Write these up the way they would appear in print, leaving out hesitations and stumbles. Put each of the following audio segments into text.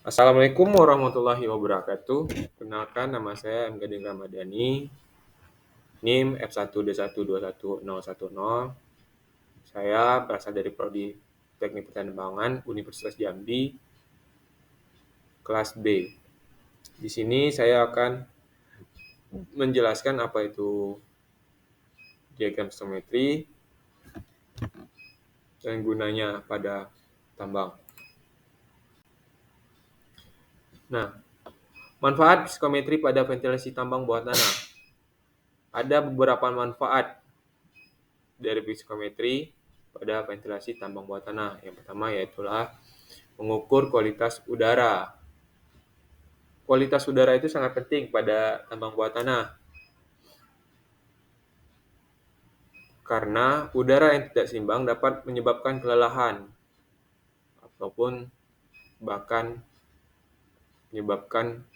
Assalamualaikum warahmatullahi wabarakatuh. Kenalkan nama saya M. Gading Ramadhani, NIM F1D1211010. Saya berasal dari Prodi Teknik Pertambangan Universitas Jambi, kelas B. Di sini saya akan menjelaskan apa itu diagram stoichiometri dan gunanya pada tambang. Nah, manfaat psikometri pada ventilasi tambang bawah tanah. Ada beberapa manfaat dari psikometri pada ventilasi tambang bawah tanah. Yang pertama yaitulah mengukur kualitas udara. Kualitas udara itu sangat penting pada tambang bawah tanah. Karena udara yang tidak seimbang dapat menyebabkan kelelahan ataupun bahkan menyebabkan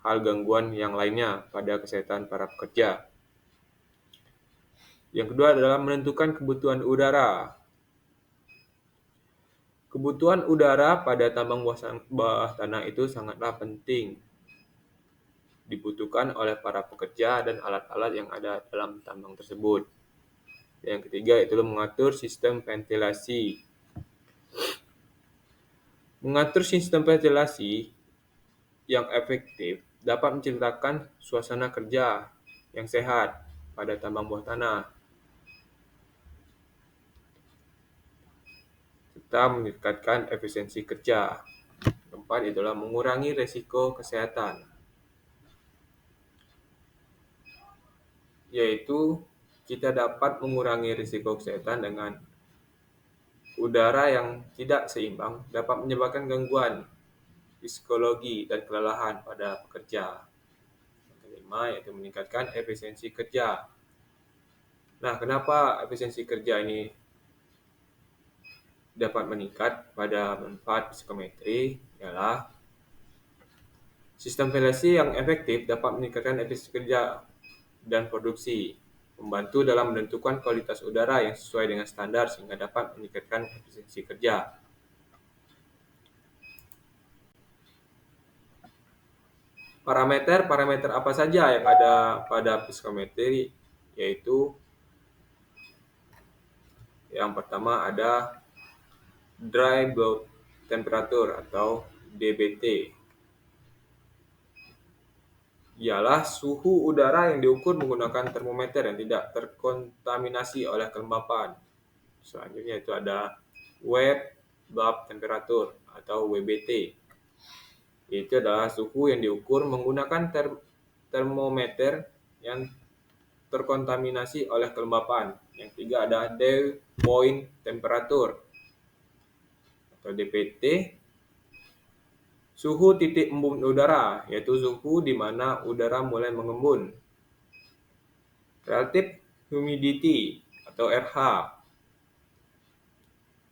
hal gangguan yang lainnya pada kesehatan para pekerja. Yang kedua adalah menentukan kebutuhan udara. Kebutuhan udara pada tambang bawah tanah itu sangatlah penting dibutuhkan oleh para pekerja dan alat-alat yang ada dalam tambang tersebut. Yang ketiga itu mengatur sistem ventilasi. Mengatur sistem ventilasi yang efektif dapat menciptakan suasana kerja yang sehat pada tambang bawah tanah, serta meningkatkan efisiensi kerja. Keempat itulah mengurangi risiko kesehatan, yaitu kita dapat mengurangi risiko kesehatan dengan udara yang tidak seimbang dapat menyebabkan gangguan psikologi dan kelelahan pada pekerja. Yang kelima yaitu meningkatkan efisiensi kerja. Nah, kenapa efisiensi kerja ini dapat meningkat pada manfaat psikometri? Ialah sistem ventilasi yang efektif dapat meningkatkan efisiensi kerja dan produksi, membantu dalam menentukan kualitas udara yang sesuai dengan standar sehingga dapat meningkatkan efisiensi kerja. Parameter apa saja yang ada pada psikometri? Yaitu yang pertama ada dry bulb temperature atau DBT. Ialah suhu udara yang diukur menggunakan termometer yang tidak terkontaminasi oleh kelembapan. Selanjutnya itu ada wet bulb temperature atau WBT. Itu adalah suhu yang diukur menggunakan termometer yang terkontaminasi oleh kelembapan. Yang ketiga ada dew point temperature atau DPT. Suhu titik embun udara, yaitu suhu di mana udara mulai mengembun. Relative humidity atau RH,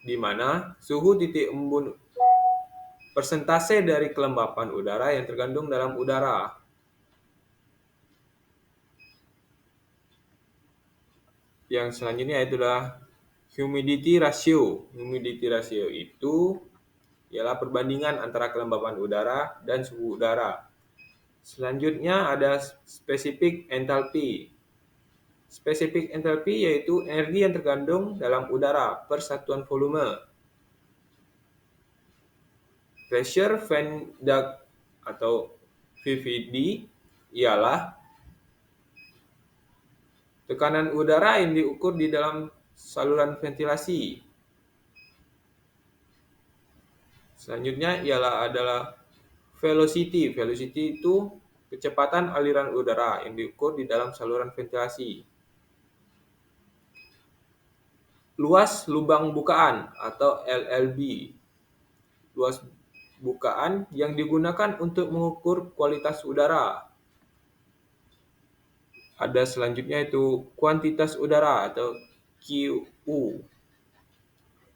di mana suhu titik embun persentase dari kelembapan udara yang terkandung dalam udara. Yang selanjutnya itulah humidity ratio. Humidity ratio itu ialah perbandingan antara kelembapan udara dan suhu udara. Selanjutnya ada specific enthalpy. Specific enthalpy yaitu energi yang terkandung dalam udara per satuan volume. Pressure vent duct atau VVD ialah tekanan udara yang diukur di dalam saluran ventilasi. Selanjutnya adalah velocity. Velocity itu kecepatan aliran udara yang diukur di dalam saluran ventilasi. Luas lubang bukaan atau LLB. Luas bukaan yang digunakan untuk mengukur kualitas udara. Ada selanjutnya itu kuantitas udara atau QU.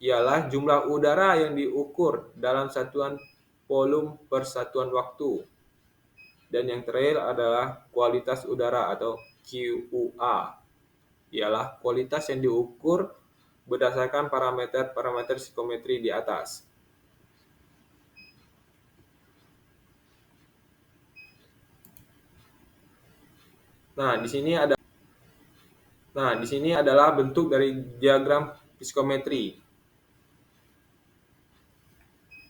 Ialah jumlah udara yang diukur dalam satuan volume per satuan waktu. Dan yang terakhir adalah kualitas udara atau QUA. Ialah kualitas yang diukur berdasarkan parameter psikometri di atas. Nah, di sini adalah bentuk dari diagram psikometri.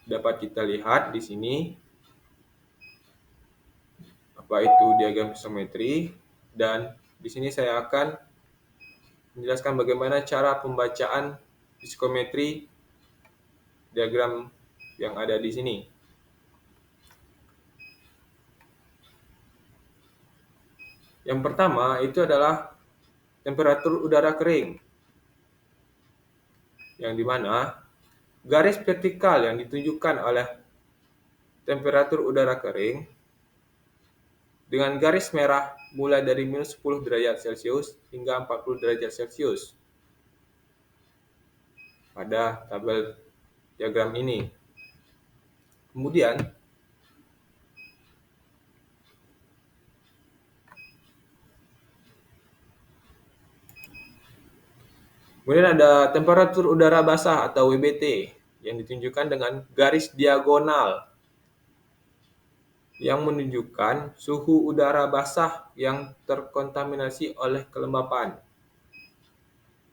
Dapat kita lihat di sini apa itu diagram psikometri, dan di sini saya akan menjelaskan bagaimana cara pembacaan psikometri diagram yang ada di sini. Yang pertama itu adalah temperatur udara kering, yang dimana garis vertikal yang ditunjukkan oleh temperatur udara kering dengan garis merah mulai dari minus 10 derajat Celcius hingga 40 derajat Celcius pada tabel diagram ini. Kemudian ada temperatur udara basah atau WBT yang ditunjukkan dengan garis diagonal yang menunjukkan suhu udara basah yang terkontaminasi oleh kelembapan.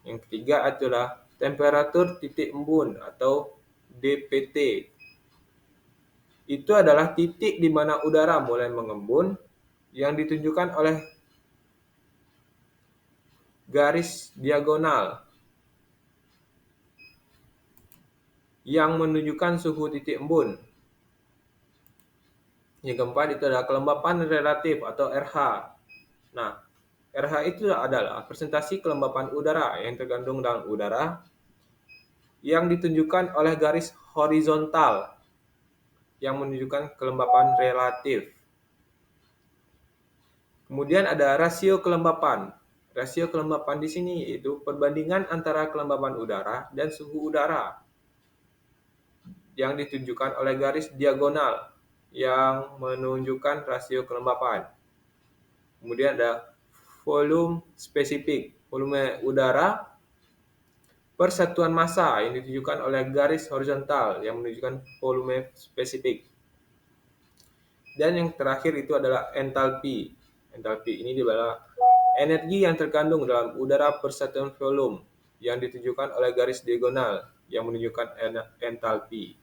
Yang ketiga adalah temperatur titik embun atau DPT. Itu adalah titik di mana udara mulai mengembun yang ditunjukkan oleh garis diagonal yang menunjukkan suhu titik embun. Yang keempat itu adalah kelembapan relatif atau RH. Nah, RH itu adalah presentasi kelembapan udara yang terkandung dalam udara yang ditunjukkan oleh garis horizontal yang menunjukkan kelembapan relatif. Kemudian ada rasio kelembapan. Rasio kelembapan di sini yaitu perbandingan antara kelembapan udara dan suhu udara yang ditunjukkan oleh garis diagonal yang menunjukkan rasio kelembapan. Kemudian ada volume spesifik, volume udara per satuan massa yang ditunjukkan oleh garis horizontal yang menunjukkan volume spesifik. Dan yang terakhir itu adalah entalpi. Entalpi ini adalah energi yang terkandung dalam udara per satuan volume yang ditunjukkan oleh garis diagonal yang menunjukkan entalpi.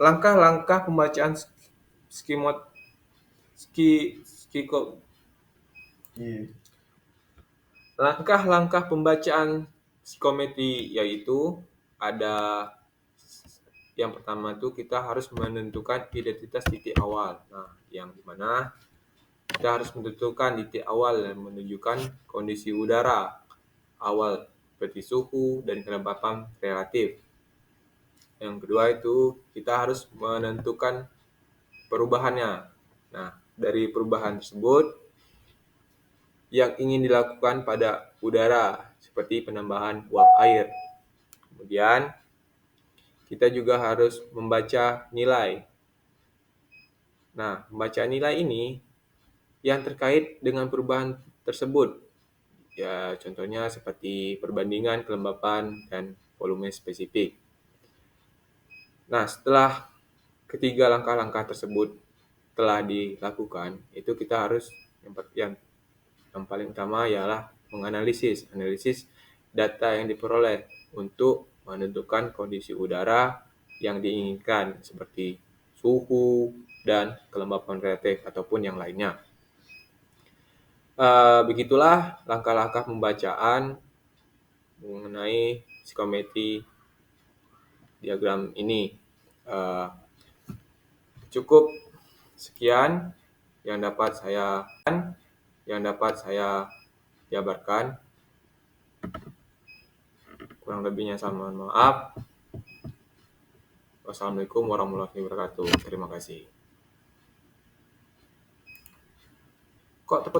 Langkah-langkah pembacaan langkah-langkah pembacaan psikometri yaitu ada yang pertama itu kita harus menentukan identitas titik awal. Nah, yang dimana kita harus menentukan titik awal yang menunjukkan kondisi udara awal seperti suhu dan kelembapan relatif. Yang kedua itu kita harus menentukan perubahannya. Nah, dari perubahan tersebut yang ingin dilakukan pada udara seperti penambahan uap air. Kemudian kita juga harus membaca nilai. Nah, membaca nilai ini yang terkait dengan perubahan tersebut. Ya, contohnya seperti perbandingan kelembapan dan volume spesifik. Nah, setelah ketiga langkah-langkah tersebut telah dilakukan, itu kita harus yang paling utama ialah analisis data yang diperoleh untuk menentukan kondisi udara yang diinginkan seperti suhu dan kelembapan relatif ataupun yang lainnya. Begitulah langkah-langkah pembacaan mengenai psikometri diagram ini. Cukup sekian yang dapat saya jabarkan. Kurang lebihnya saya mohon maaf. Wassalamualaikum warahmatullahi wabarakatuh. Terima kasih. Kok